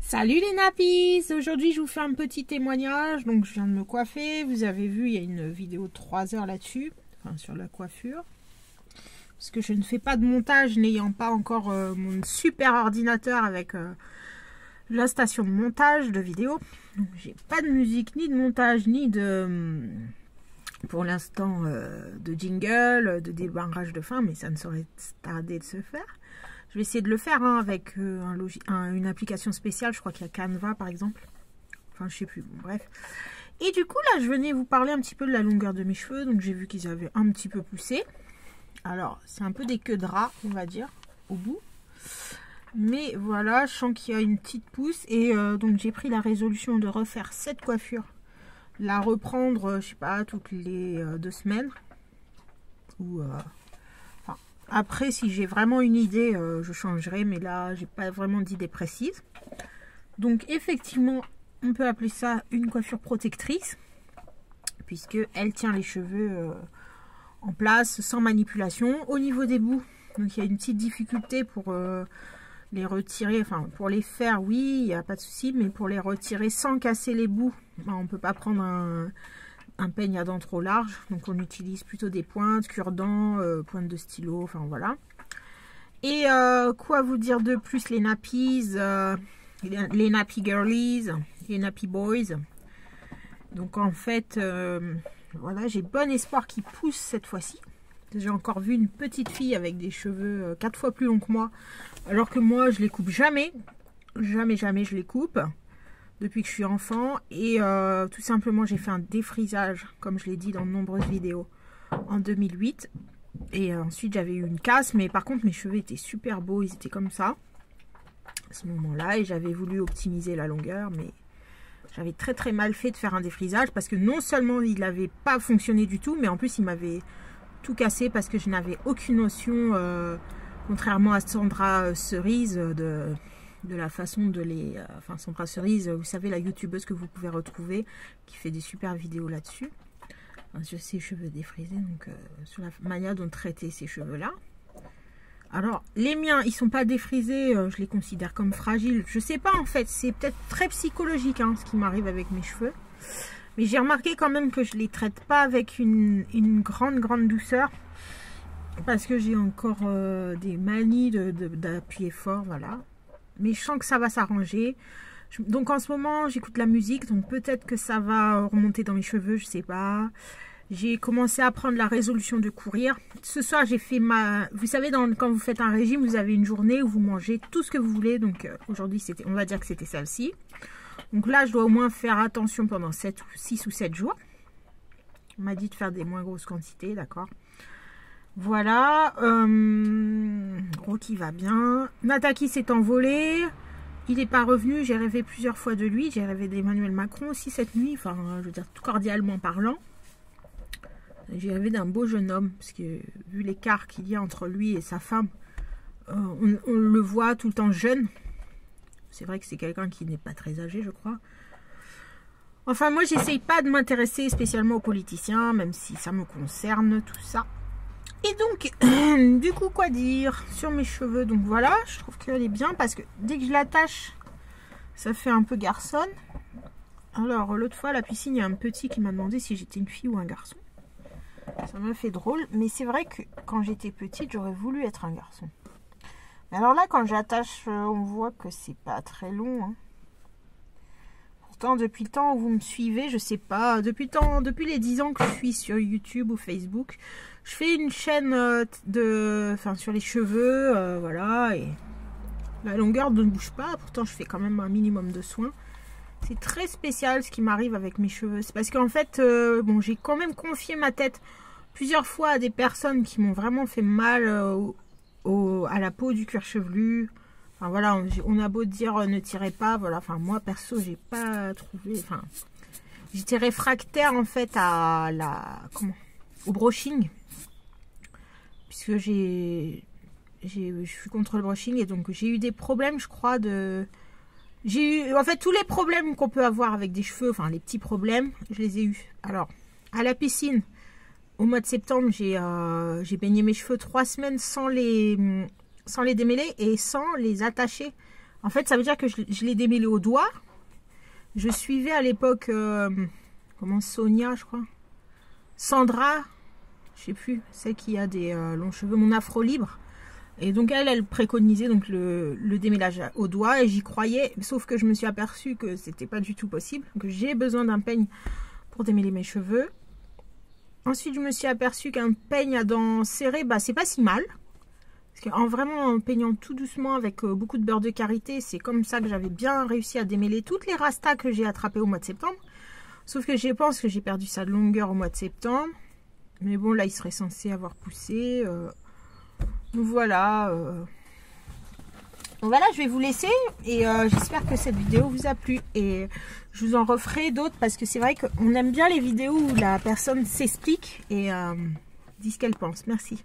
Salut les nappies! Aujourd'hui je vous fais un petit témoignage. Donc je viens de me coiffer. Vous avez vu, il y a une vidéo de 3 heures là-dessus, enfin sur la coiffure. Parce que je ne fais pas de montage n'ayant pas encore mon super ordinateur avec la station de montage de vidéo. Donc j'ai pas de musique, ni de montage, ni de... pour l'instant de jingle, de débarrage de fin, mais ça ne saurait tarder de se faire. Je vais essayer de le faire avec une application spéciale, je crois qu'il y a Canva par exemple. Enfin je sais plus, bon, bref. Et du coup là je venais vous parler un petit peu de la longueur de mes cheveux, donc j'ai vu qu'ils avaient un petit peu poussé. Alors c'est un peu des queues de rat on va dire, au bout. Mais voilà, je sens qu'il y a une petite pousse et donc j'ai pris la résolution de refaire cette coiffure. La reprendre, je sais pas, toutes les 2 semaines. Ou... après, si j'ai vraiment une idée, je changerai, mais là, j'ai pas vraiment d'idée précise. Donc, effectivement, on peut appeler ça une coiffure protectrice, puisque elle tient les cheveux en place, sans manipulation. Au niveau des bouts, donc il y a une petite difficulté pour les retirer, enfin, pour les faire, oui, il n'y a pas de souci, mais pour les retirer sans casser les bouts, ben, on peut pas prendre un peigne à dents trop large, donc on utilise plutôt des pointes, cure-dents, pointes de stylo, enfin voilà. Et quoi vous dire de plus, les nappies, les nappy girlies, les nappy boys. Donc en fait, voilà, j'ai bon espoir qu'ils poussent cette fois-ci. J'ai encore vu une petite fille avec des cheveux 4 fois plus longs que moi, alors que moi je les coupe jamais, jamais je les coupe. Depuis que je suis enfant et tout simplement j'ai fait un défrisage comme je l'ai dit dans de nombreuses vidéos en 2008 et ensuite j'avais eu une casse, mais par contre mes cheveux étaient super beaux, ils étaient comme ça à ce moment là et j'avais voulu optimiser la longueur, mais j'avais très mal fait de faire un défrisage parce que non seulement il n'avait pas fonctionné du tout, mais en plus il m'avait tout cassé parce que je n'avais aucune notion, contrairement à Sandra Cerise, de la façon de les... enfin, Sandra Cerise, vous savez, la youtubeuse que vous pouvez retrouver, qui fait des super vidéos là-dessus. Enfin, sur ses cheveux défrisés, donc sur la manière dont traiter ces cheveux-là. Alors, les miens, ils sont pas défrisés, je les considère comme fragiles. Je sais pas, en fait, c'est peut-être très psychologique, hein, ce qui m'arrive avec mes cheveux. Mais j'ai remarqué quand même que je les traite pas avec une grande douceur. Parce que j'ai encore des manies d'appuyer fort, voilà. Mais je sens que ça va s'arranger. Donc en ce moment j'écoute la musique, donc peut-être que ça va remonter dans mes cheveux, je sais pas. J'ai commencé à prendre la résolution de courir. Ce soir j'ai fait ma... Vous savez, quand vous faites un régime, vous avez une journée où vous mangez tout ce que vous voulez. Donc aujourd'hui on va dire que c'était celle-ci. Donc là je dois au moins faire attention pendant 6 ou 7 jours. On m'a dit de faire des moins grosses quantités, d'accord. Voilà, Rocky va bien. Nataki s'est envolé. Il n'est pas revenu. J'ai rêvé plusieurs fois de lui. J'ai rêvé d'Emmanuel Macron aussi cette nuit. Enfin, je veux dire, tout cordialement parlant. J'ai rêvé d'un beau jeune homme. Parce que vu l'écart qu'il y a entre lui et sa femme, on le voit tout le temps jeune. C'est vrai que c'est quelqu'un qui n'est pas très âgé, je crois. Enfin, moi, j'essaye pas de m'intéresser spécialement aux politiciens, même si ça me concerne, tout ça. Et donc, du coup, quoi dire sur mes cheveux? Donc voilà, je trouve qu'elle est bien parce que dès que je l'attache, ça fait un peu garçonne. Alors, l'autre fois, à la piscine, il y a un petit qui m'a demandé si j'étais une fille ou un garçon. Ça m'a fait drôle, mais c'est vrai que quand j'étais petite, j'aurais voulu être un garçon. Mais alors là, quand j'attache, on voit que c'est pas très long, hein. Pourtant, depuis le temps où vous me suivez, je sais pas, depuis les 10 ans que je suis sur YouTube ou Facebook, je fais une chaîne sur les cheveux, voilà, et la longueur ne bouge pas, pourtant je fais quand même un minimum de soins. C'est très spécial ce qui m'arrive avec mes cheveux, c'est parce qu'en fait, bon, j'ai quand même confié ma tête plusieurs fois à des personnes qui m'ont vraiment fait mal à la peau du cuir chevelu. Enfin voilà, on a beau dire ne tirez pas, voilà, enfin moi perso j'ai pas trouvé, enfin j'étais réfractaire en fait à au brushing, puisque je suis contre le brushing et donc j'ai eu des problèmes, je crois, j'ai eu en fait tous les problèmes qu'on peut avoir avec des cheveux, enfin les petits problèmes, je les ai eus. Alors à la piscine au mois de septembre, j'ai baigné mes cheveux 3 semaines sans les démêler et sans les attacher. En fait, ça veut dire que je l'ai démêlé au doigt. Je suivais à l'époque, comment, Sonia, je crois. Sandra, je sais plus, celle qui a des longs cheveux, mon afro libre. Et donc elle préconisait donc le démêlage au doigt et j'y croyais, sauf que je me suis aperçue que c'était pas du tout possible, que j'ai besoin d'un peigne pour démêler mes cheveux. Ensuite, je me suis aperçue qu'un peigne à dents serrées, bah c'est pas si mal. Parce qu'en vraiment peignant tout doucement avec beaucoup de beurre de karité, c'est comme ça que j'avais bien réussi à démêler toutes les rastas que j'ai attrapées au mois de septembre. Sauf que je pense que j'ai perdu sa longueur au mois de septembre. Mais bon, là, il serait censé avoir poussé. Donc voilà. Donc voilà, je vais vous laisser. Et j'espère que cette vidéo vous a plu. Et je vous en referai d'autres parce que c'est vrai qu'on aime bien les vidéos où la personne s'explique et dit ce qu'elle pense. Merci.